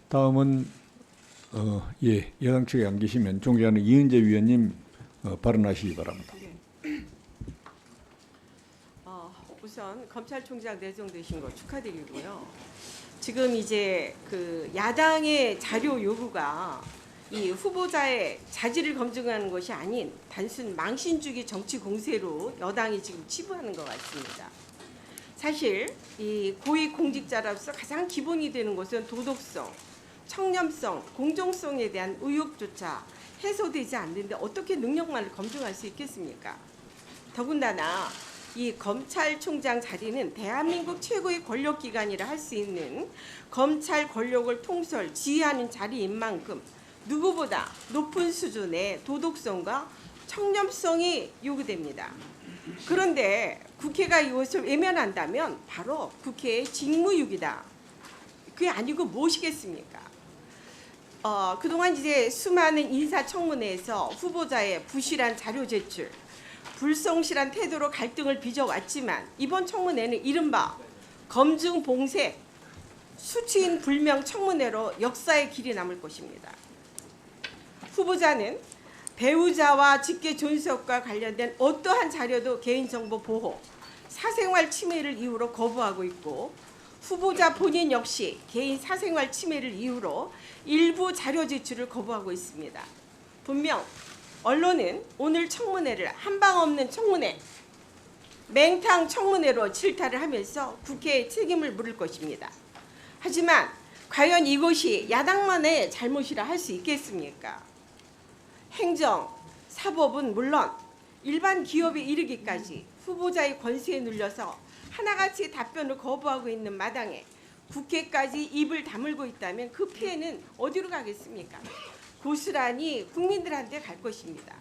다음은 여당 측에 안 계시면 존경하는 이은재 위원님 발언하시기 바랍니다. 우선 검찰총장 내정되신 거 축하드리고요. 지금 이제 그 야당의 자료 요구가 이 후보자의 자질을 검증하는 것이 아닌 단순 망신주기 정치 공세로 여당이 지금 치부하는 것 같습니다. 사실 이 고위공직자로서 가장 기본이 되는 것은 도덕성, 청렴성, 공정성에 대한 의혹조차 해소되지 않는데 어떻게 능력만을 검증할 수 있겠습니까? 더군다나 이 검찰총장 자리는 대한민국 최고의 권력기관이라 할 수 있는 검찰 권력을 통솔, 지휘하는 자리인 만큼 누구보다 높은 수준의 도덕성과 청렴성이 요구됩니다. 그런데 국회가 이것을 외면한다면 바로 국회의 직무유기다. 그게 아니고 무엇이겠습니까? 그동안 이제 수많은 인사청문회에서 후보자의 부실한 자료 제출, 불성실한 태도로 갈등을 빚어왔지만 이번 청문회는 이른바 검증 봉쇄, 수치인 불명 청문회로 역사의 길이 남을 것입니다. 후보자는 배우자와 직계 존속과 관련된 어떠한 자료도 개인정보 보호, 사생활 침해를 이유로 거부하고 있고 후보자 본인 역시 개인 사생활 침해를 이유로 일부 자료 제출을 거부하고 있습니다. 분명 언론은 오늘 청문회를 한방 없는 청문회, 맹탕 청문회로 질타를 하면서 국회에 책임을 물을 것입니다. 하지만 과연 이것이 야당만의 잘못이라 할 수 있겠습니까? 행정, 사법은 물론 일반 기업에 이르기까지 후보자의 권세에 눌려서 하나같이 답변을 거부하고 있는 마당에 국회까지 입을 다물고 있다면 그 피해는 어디로 가겠습니까? 고스란히 국민들한테 갈 것입니다.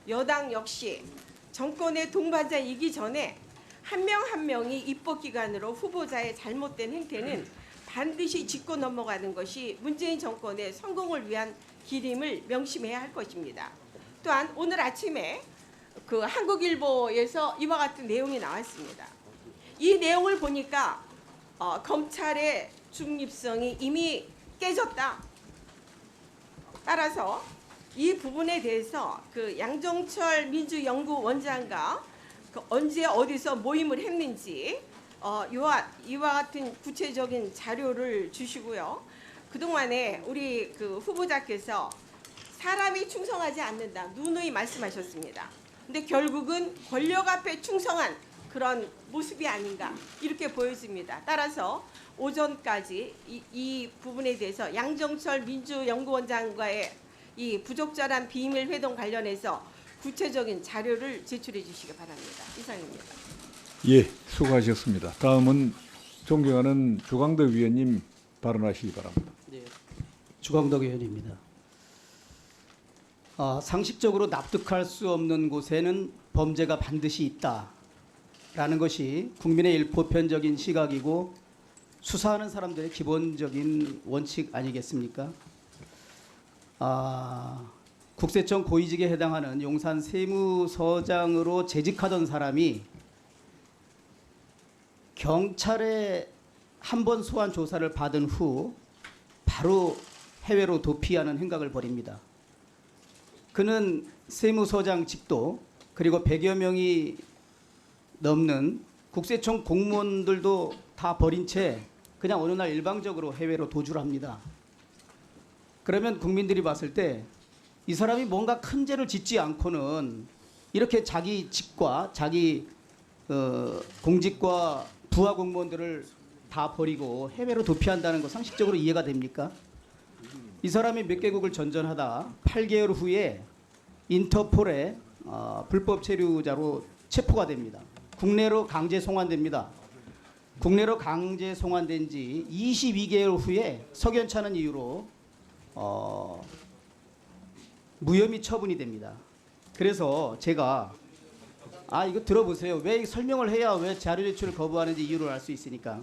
여당 역시 정권의 동반자이기 전에 한 명 한 명이 입법기관으로 후보자의 잘못된 행태는 반드시 짚고 넘어가는 것이 문재인 정권의 성공을 위한 길임을 명심해야 할 것입니다. 또한 오늘 아침에 그 한국일보에서 이와 같은 내용이 나왔습니다. 이 내용을 보니까 검찰의 중립성이 이미 깨졌다. 따라서 이 부분에 대해서 그 양정철 민주연구원장과 그 언제 어디서 모임을 했는지 이와 같은 구체적인 자료를 주시고요. 그동안에 우리 그 후보자께서 사람이 충성하지 않는다 누누이 말씀하셨습니다. 근데 결국은 권력 앞에 충성한 그런 모습이 아닌가 이렇게 보여집니다. 따라서 오전까지 이 부분에 대해서 양정철 민주연구원장과의 이 부적절한 비밀 회동 관련해서 구체적인 자료를 제출해 주시기 바랍니다. 이상입니다. 수고하셨습니다. 다음은 존경하는 주광덕 위원님 발언하시기 바랍니다. 네, 주광덕 의원입니다. 상식적으로 납득할 수 없는 곳에는 범죄가 반드시 있다라는 것이 국민의 일보편적인 시각이고 수사하는 사람들의 기본적인 원칙 아니겠습니까? 국세청 고위직에 해당하는 용산 세무서장으로 재직하던 사람이 경찰에 한 번 소환 조사를 받은 후 바로 해외로 도피하는 행각을 벌입니다. 그는 세무서장직도 그리고 100여 명이 넘는 국세청 공무원들도 다 버린 채 그냥 어느 날 일방적으로 해외로 도주를 합니다. 그러면 국민들이 봤을 때 이 사람이 뭔가 큰 죄를 짓지 않고는 이렇게 자기 직과 자기 공직과 부하 공무원들을 다 버리고 해외로 도피한다는 거 상식적으로 이해가 됩니까? 이 사람이 몇 개국을 전전하다 8개월 후에 인터폴에 불법 체류자로 체포가 됩니다. 국내로 강제 송환됩니다. 국내로 강제 송환된 지 22개월 후에 석연찮은 이유로 무혐의 처분이 됩니다. 그래서 제가 이거 들어보세요. 왜 설명을 해야 왜 자료 제출을 거부하는지 이유를 알 수 있으니까.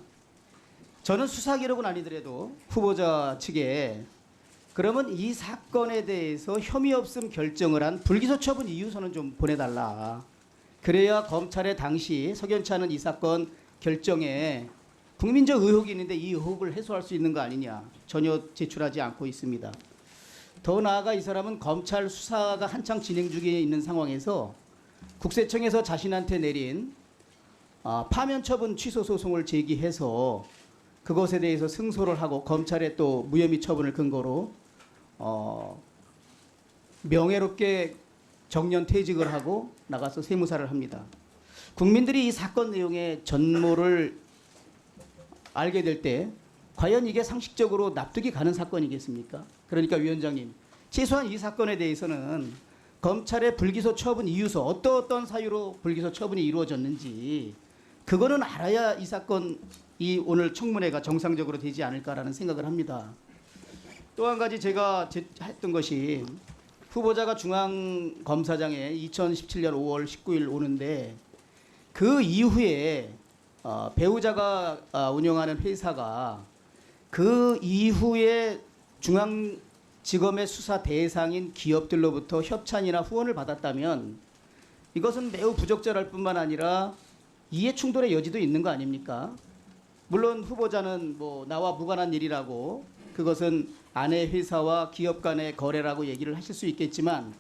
저는 수사 기록은 아니더라도 후보자 측에 그러면 이 사건에 대해서 혐의 없음 결정을 한 불기소 처분 이유서는 좀 보내달라. 그래야 검찰의 당시 석연치 않은 이 사건 결정에 국민적 의혹이 있는데 이 의혹을 해소할 수 있는 거 아니냐. 전혀 제출하지 않고 있습니다. 더 나아가 이 사람은 검찰 수사가 한창 진행 중에 있는 상황에서 국세청에서 자신한테 내린 파면 처분 취소 소송을 제기해서 그것에 대해서 승소를 하고 검찰에 또 무혐의 처분을 근거로 명예롭게 정년 퇴직을 하고 나가서 세무사를 합니다. 국민들이 이 사건 내용의 전모를 알게 될 때 과연 이게 상식적으로 납득이 가는 사건이겠습니까? 그러니까 위원장님, 최소한 이 사건에 대해서는 검찰의 불기소 처분 이유서 어떤 사유로 불기소 처분이 이루어졌는지 그거는 알아야 이 사건이 오늘 청문회가 정상적으로 되지 않을까라는 생각을 합니다. 또 한 가지 제가 했던 것이 후보자가 중앙검사장에 2017년 5월 19일 오는데 그 이후에 배우자가 운영하는 회사가 그 이후에 중앙지검의 수사 대상인 기업들로부터 협찬이나 후원을 받았다면 이것은 매우 부적절할 뿐만 아니라 이해 충돌의 여지도 있는 거 아닙니까? 물론 후보자는 뭐 나와 무관한 일이라고 그것은 아내 회사와 기업 간의 거래라고 얘기를 하실 수 있겠지만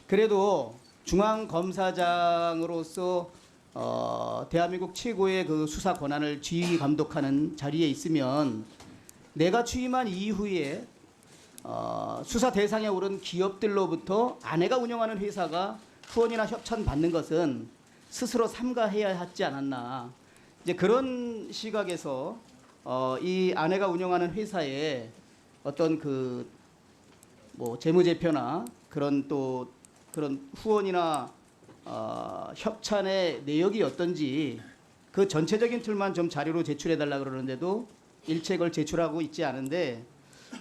그래도 중앙검사장으로서 대한민국 최고의 그 수사 권한을 지휘 감독하는 자리에 있으면 내가 취임한 이후에 수사 대상에 오른 기업들로부터 아내가 운영하는 회사가 후원이나 협찬 받는 것은 스스로 삼가해야 하지 않았나. 이제 그런 시각에서 이 아내가 운영하는 회사에 어떤 그 뭐 재무제표나 그런 후원이나 협찬의 내역이 어떤지 그 전체적인 틀만 좀 자료로 제출해 달라 그러는데도 일체걸 제출하고 있지 않은데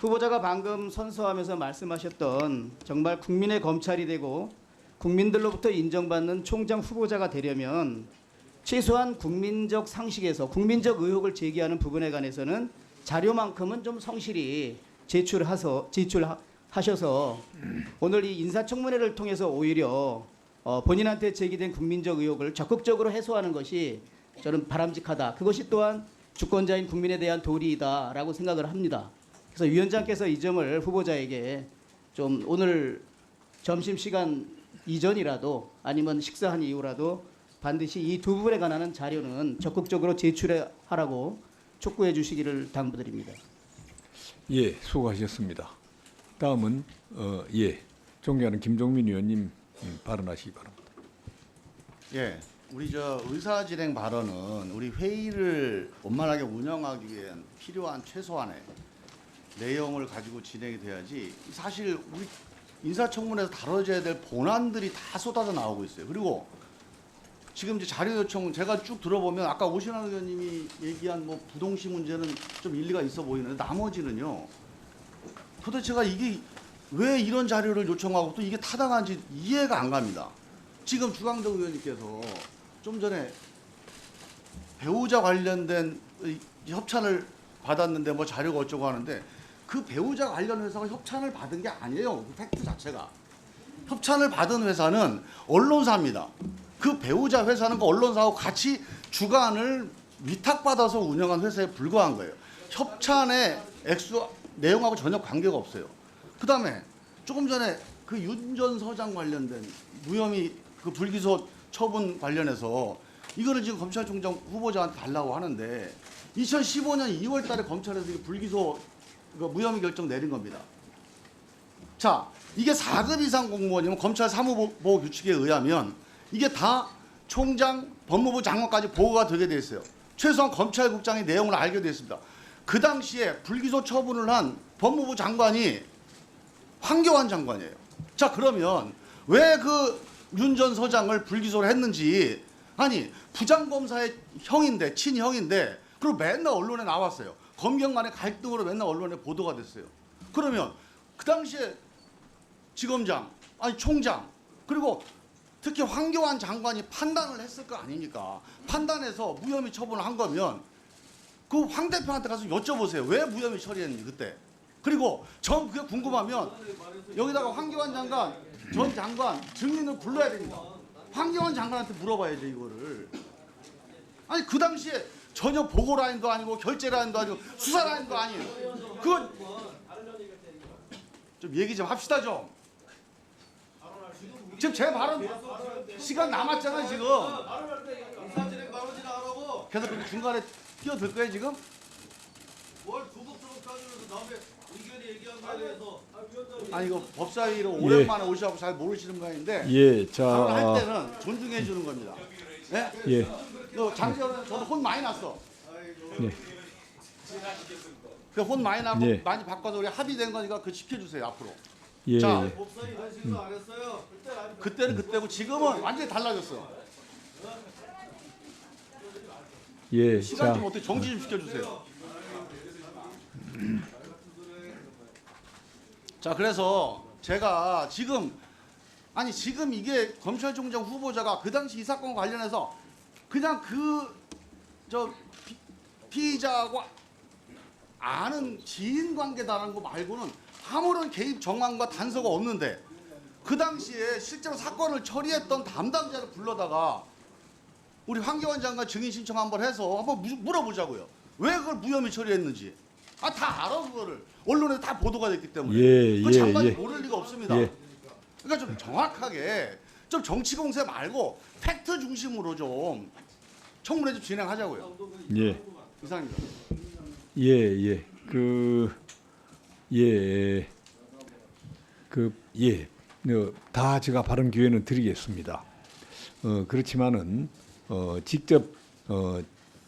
후보자가 방금 선서하면서 말씀하셨던 정말 국민의 검찰이 되고 국민들로부터 인정받는 총장 후보자가 되려면 최소한 국민적 상식에서 국민적 의혹을 제기하는 부분에 관해서는 자료만큼은 좀 성실히 제출하셔서 오늘 이 인사청문회를 통해서 오히려 본인한테 제기된 국민적 의혹을 적극적으로 해소하는 것이 저는 바람직하다. 그것이 또한 주권자인 국민에 대한 도리이다라고 생각을 합니다. 그래서 위원장께서 이 점을 후보자에게 좀 오늘 점심시간 이전이라도 아니면 식사한 이후라도 반드시 이 두 부분에 관한 자료는 적극적으로 제출하라고 촉구해 주시기를 당부드립니다. 예, 수고하셨습니다. 다음은 존경하는 김종민 의원님 발언하시기 바랍니다. 예, 우리 의사진행 발언은 우리 회의를 원만하게 운영하기 위한 필요한 최소한의 내용을 가지고 진행이 돼야지 사실 우리 인사청문회에서 다뤄져야 될 본안들이 다 쏟아져 나오고 있어요. 그리고 지금 이제 자료 요청 제가 쭉 들어보면 아까 오신환 의원님이 얘기한 뭐 부동시 문제는 좀 일리가 있어 보이는데 나머지는요. 도대체가 이게 왜 이런 자료를 요청하고 또 이게 타당한지 이해가 안 갑니다. 지금 주광덕 의원님께서 좀 전에 배우자 관련된 협찬을 받았는데 뭐 자료가 어쩌고 하는데 그 배우자 관련 회사가 협찬을 받은 게 아니에요. 그 팩트 자체가. 협찬을 받은 회사는 언론사입니다. 그 배우자 회사는 그 언론사하고 같이 주간을 위탁받아서 운영한 회사에 불과한 거예요. 협찬의 액수 내용하고 전혀 관계가 없어요. 그다음에 조금 전에 그 윤 전 서장 관련된 무혐의 그 불기소 처분 관련해서 이거를 지금 검찰총장 후보자한테 달라고 하는데 2015년 2월 달에 검찰에서 이 불기소 무혐의 결정 내린 겁니다. 자, 이게 4급 이상 공무원이면 검찰 사무보호 규칙에 의하면 이게 다 총장, 법무부 장관까지 보고가 되게 돼 있어요. 최소한 검찰국장이 내용을 알게 돼 있습니다. 그 당시에 불기소 처분을 한 법무부 장관이 황교안 장관이에요. 자, 그러면 왜 그 윤 전 서장을 불기소를 했는지 아니 부장검사의 형인데 친형인데 그리고 맨날 언론에 나왔어요. 검경 간의 갈등으로 맨날 언론에 보도가 됐어요. 그러면 그 당시에 지검장 아니 총장 그리고 특히 황교안 장관이 판단을 했을 거 아닙니까? 판단해서 무혐의 처분을 한 거면 그 황 대표한테 가서 여쭤보세요. 왜 무혐의 처리했는지 그때. 그리고 전 그게 궁금하면 여기다가 황교안 장관 전 장관 증인을 불러야 됩니다. 황교안 장관한테 물어봐야죠 이거를. 아니 그 당시에 전혀 보고 라인도 아니고 결제 라인도 아니고 수사 라인도 아니에요. 그건 좀 얘기 좀 합시다 좀. 지금 제 발언 시간 남았잖아요 지금. 그래서 그 중간에 끼어들 거예요 지금? 뭘 두벅두벅 따지면서 남의 의견이 얘기한 거에 대해서 아니 이거 법사위로 오랜만에 오셔서 잘 모르시는 모양인데 예, 발언할 자, 때는 존중해 주는 겁니다. 네? 예, 너 장시현은 저도 혼 많이 났어. 네, 그 혼 많이 나고 예. 많이 바꿔서 우리 합의된 거니까 그 지켜주세요 앞으로. 예, 자, 예. 법사위 이런 식으로 안 했어요. 그때는 그때고 지금은 완전히 달라졌어. 예, 시간 자, 좀 어떻게 정지 좀 시켜주세요. 자, 그래서 제가 지금 지금 이게 검찰총장 후보자가 그 당시 이 사건과 관련해서 그냥 피의자하고 아는 지인 관계다라는 거 말고는 아무런 개입 정황과 단서가 없는데 그 당시에 실제로 사건을 처리했던 담당자를 불러다가 우리 황교안 장관 증인 신청 한번 해서 한번 물어보자고요. 왜 그걸 무혐의 처리했는지. 다 알아 그거를. 언론에 다 보도가 됐기 때문에. 예, 그 장관이 예. 모를 리가 없습니다. 예. 그러니까 좀 정확하게 좀 정치 공세 말고 팩트 중심으로 좀 청문회 좀 진행하자고요. 예, 이상입니다. 예, 예, 예, 다 제가 발언 기회는 드리겠습니다. 그렇지만은 직접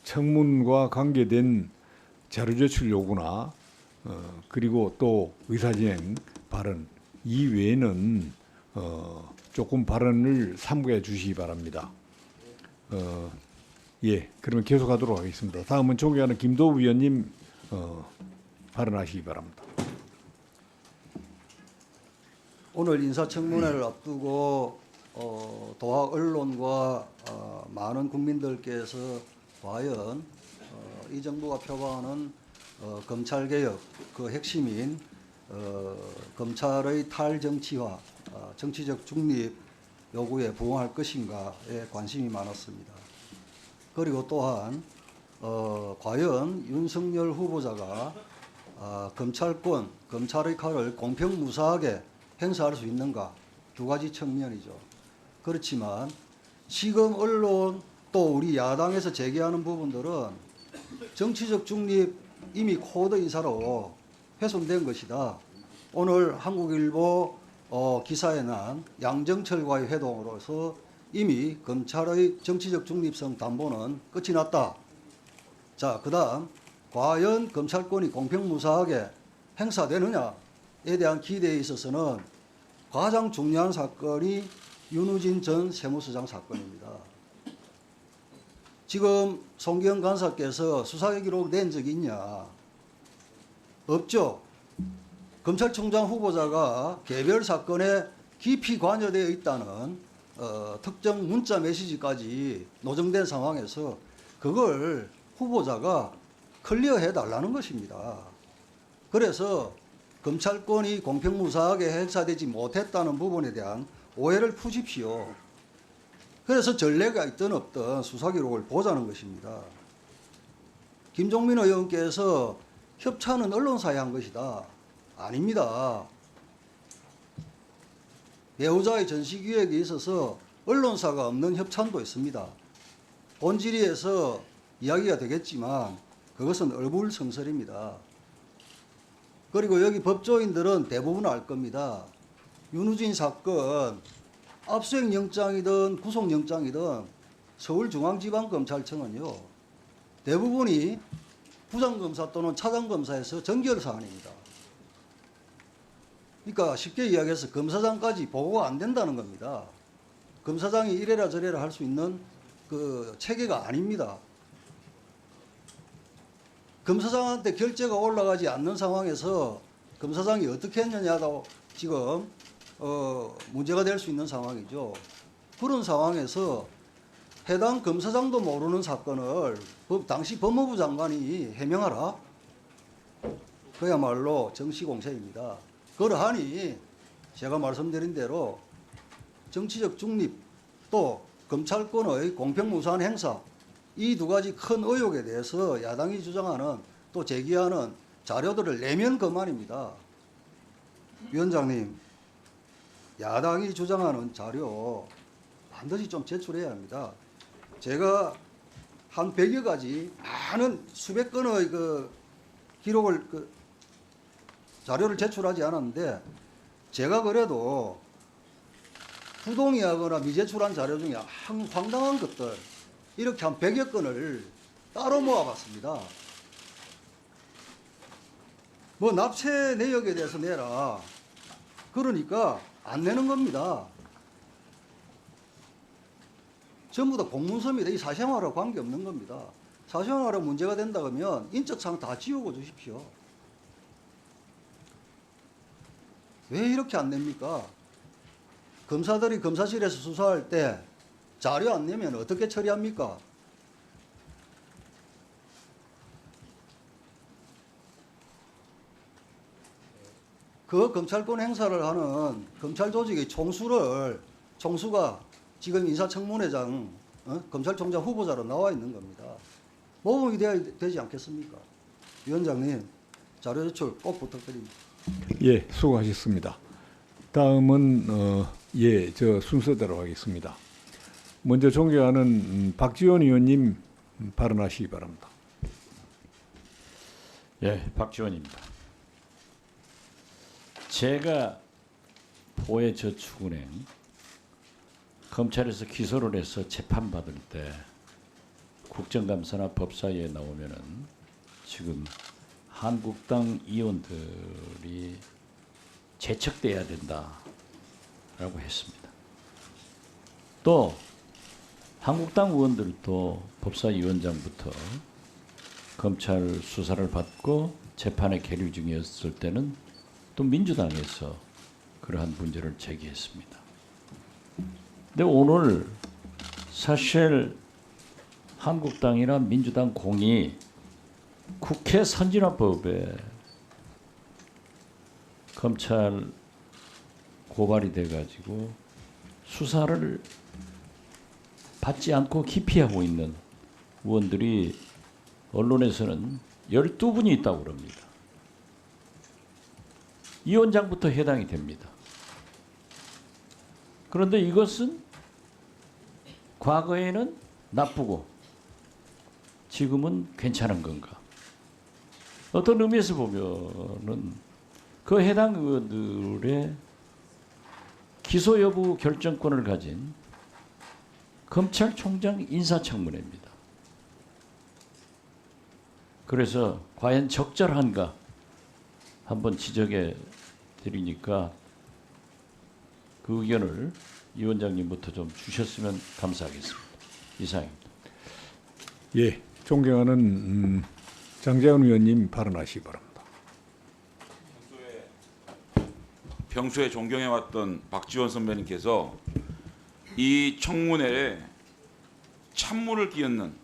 청문과 관계된 자료 제출 요구나 그리고 또 의사진행 발언 이외에는 조금 발언을 삼가해 주시기 바랍니다. 예, 그러면 계속하도록 하겠습니다. 다음은 존경하는 김도우 위원님 발언하시기 바랍니다. 오늘 인사청문회를 앞두고 도하 언론과 많은 국민들께서 과연 이 정부가 표방하는 검찰개혁 그 핵심인 검찰의 탈정치화, 정치적 중립 요구에 부응할 것인가에 관심이 많았습니다. 그리고 또한 과연 윤석열 후보자가 검찰권, 검찰의 칼을 공평무사하게 행사할 수 있는가 두 가지 측면이죠. 그렇지만 지금 언론 또 우리 야당에서 제기하는 부분들은 정치적 중립 이미 코드 인사로 훼손된 것이다. 오늘 한국일보 기사에 난 양정철과의 회동으로서 이미 검찰의 정치적 중립성 담보는 끝이 났다. 자, 그다음 과연 검찰권이 공평무사하게 행사되느냐에 대한 기대에 있어서는 가장 중요한 사건이 윤우진 전 세무서장 사건입니다. 지금 송기영 간사께서 수사의 기록 낸 적이 있냐? 없죠. 검찰총장 후보자가 개별 사건에 깊이 관여되어 있다는 특정 문자 메시지까지 노정된 상황에서 그걸 후보자가 클리어해 달라는 것입니다. 그래서 검찰권이 공평무사하게 행사되지 못했다는 부분에 대한 오해를 푸십시오. 그래서 전례가 있든 없든 수사기록을 보자는 것입니다. 김종민 의원께서 협찬은 언론사에 한 것이다. 아닙니다. 배우자의 전시기획에 있어서 언론사가 없는 협찬도 있습니다. 본질위에서 이야기가 되겠지만 그것은 얼굴성설입니다. 그리고 여기 법조인들은 대부분 알 겁니다. 윤우진 사건 압수수색영장이든 구속영장이든 서울중앙지방검찰청은요 대부분이 부장검사 또는 차장검사에서 전결사안입니다. 그러니까 쉽게 이야기해서 검사장까지 보고가 안 된다는 겁니다. 검사장이 이래라 저래라 할 수 있는 그 체계가 아닙니다. 검사장한테 결재가 올라가지 않는 상황에서 검사장이 어떻게 했느냐도 지금 문제가 될 수 있는 상황이죠. 그런 상황에서 해당 검사장도 모르는 사건을 당시 법무부 장관이 해명하라? 그야말로 정치공세입니다. 그러하니 제가 말씀드린 대로 정치적 중립 또 검찰권의 공평무사한 행사 이 두 가지 큰 의혹에 대해서 야당이 주장하는 또 제기하는 자료들을 내면 그만입니다. 위원장님, 야당이 주장하는 자료 반드시 좀 제출해야 합니다. 제가 한 100여 가지 많은 수백 건의 그 기록을 자료를 제출하지 않았는데 제가 그래도 부동의하거나 미제출한 자료 중에 황당한 것들 이렇게 한 100여 건을 따로 모아봤습니다. 뭐 납세 내역에 대해서 내라. 그러니까 안 내는 겁니다. 전부 다 공문서입니다. 이 사생활하고 관계없는 겁니다. 사생활하고 문제가 된다 그러면 인적사항 다 지우고 주십시오. 왜 이렇게 안 냅니까? 검사들이 검사실에서 수사할 때 자료 안 내면 어떻게 처리합니까? 그 검찰권 행사를 하는 검찰 조직의 총수가 지금 인사청문회장 검찰총장 후보자로 나와 있는 겁니다. 모범이 돼야 되지 않겠습니까? 위원장님, 자료 제출 꼭 부탁드립니다. 예, 수고하셨습니다. 다음은 저 순서대로 하겠습니다. 먼저 존경하는 박지원 의원님 발언하시기 바랍니다. 예, 박지원입니다. 제가 포해저축은행 검찰에서 기소를 해서 재판받을 때 국정감사나 법사위에 나오면은 지금 한국당 의원들이 제척돼야 된다라고 했습니다. 또 한국당 의원들도 법사위원장부터 검찰 수사를 받고 재판에 계류 중이었을 때는 또 민주당에서 그러한 문제를 제기했습니다. 근데 오늘 사실 한국당이나 민주당 공이 국회 선진화법에 검찰 고발이 돼가지고 수사를 받지 않고 기피하고 있는 의원들이 언론에서는 12분이 있다고 그럽니다. 이 위원장부터 해당이 됩니다. 그런데 이것은 과거에는 나쁘고 지금은 괜찮은 건가? 어떤 의미에서 보면은 그 해당 의원들의 기소 여부 결정권을 가진 검찰총장 인사청문회입니다. 그래서 과연 적절한가 한번 지적해 드리니까 그 의견을 이 위원장님부터 좀 주셨으면 감사하겠습니다. 이상입니다. 예, 존경하는 장재원 의원님 발언하시기 바랍니다. 평소에 존경해왔던 박지원 선배님께서 이 청문회에 찬물을 끼얹는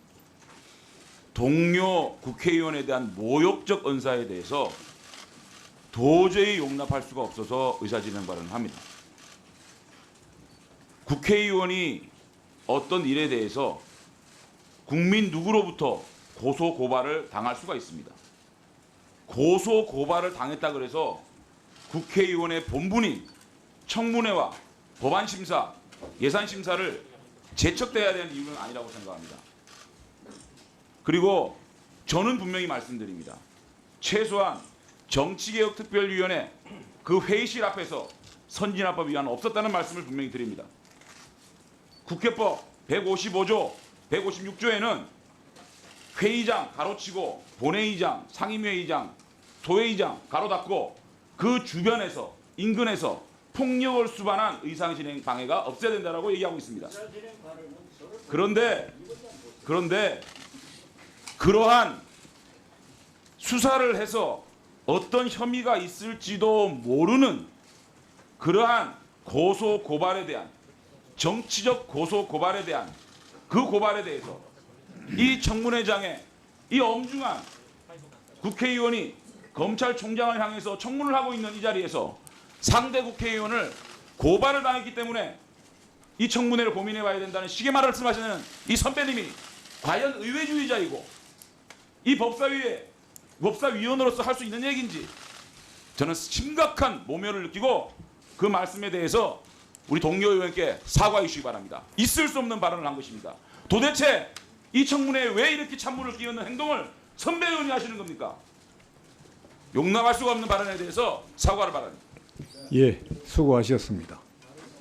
동료 국회의원에 대한 모욕적 언사에 대해서 도저히 용납할 수가 없어서 의사진행 발언을 합니다. 국회의원이 어떤 일에 대해서 국민 누구로부터 고소 고발을 당할 수가 있습니다. 고소 고발을 당했다 그래서 국회의원의 본분인 청문회와 법안심사, 예산심사를 제척돼야 되는 이유는 아니라고 생각합니다. 그리고 저는 분명히 말씀드립니다. 최소한 정치개혁특별위원회 그 회의실 앞에서 선진화법 위반 없었다는 말씀을 분명히 드립니다. 국회법 155조, 156조에는 회의장 가로치고 본회의장, 상임회의장, 소회의장 가로 닫고 그 주변에서 인근에서 폭력을 수반한 의사진행 방해가 없어야 된다고 얘기하고 있습니다. 그런데 그러한 수사를 해서 어떤 혐의가 있을지도 모르는 그러한 고소 고발에 대한 정치적 고소 고발에 대한 그 고발에 대해서 이 청문회장에 이 엄중한 국회의원이 검찰총장을 향해서 청문을 하고 있는 이 자리에서 상대 국회의원을 고발을 당했기 때문에 이 청문회를 고민해 봐야 된다는 식의 말을 말씀하시는 이 선배님이 과연 의회주의자이고 이 법사위원으로서 할 수 있는 얘기인지 저는 심각한 모멸을 느끼고 그 말씀에 대해서 우리 동료 의원께 사과해 주시기 바랍니다. 있을 수 없는 발언을 한 것입니다. 도대체 이 청문회에 왜 이렇게 찬물을 끼얹는 행동을 선배 의원이 하시는 겁니까? 용납할 수가 없는 발언에 대해서 사과를 바랍니다. 예, 수고하셨습니다.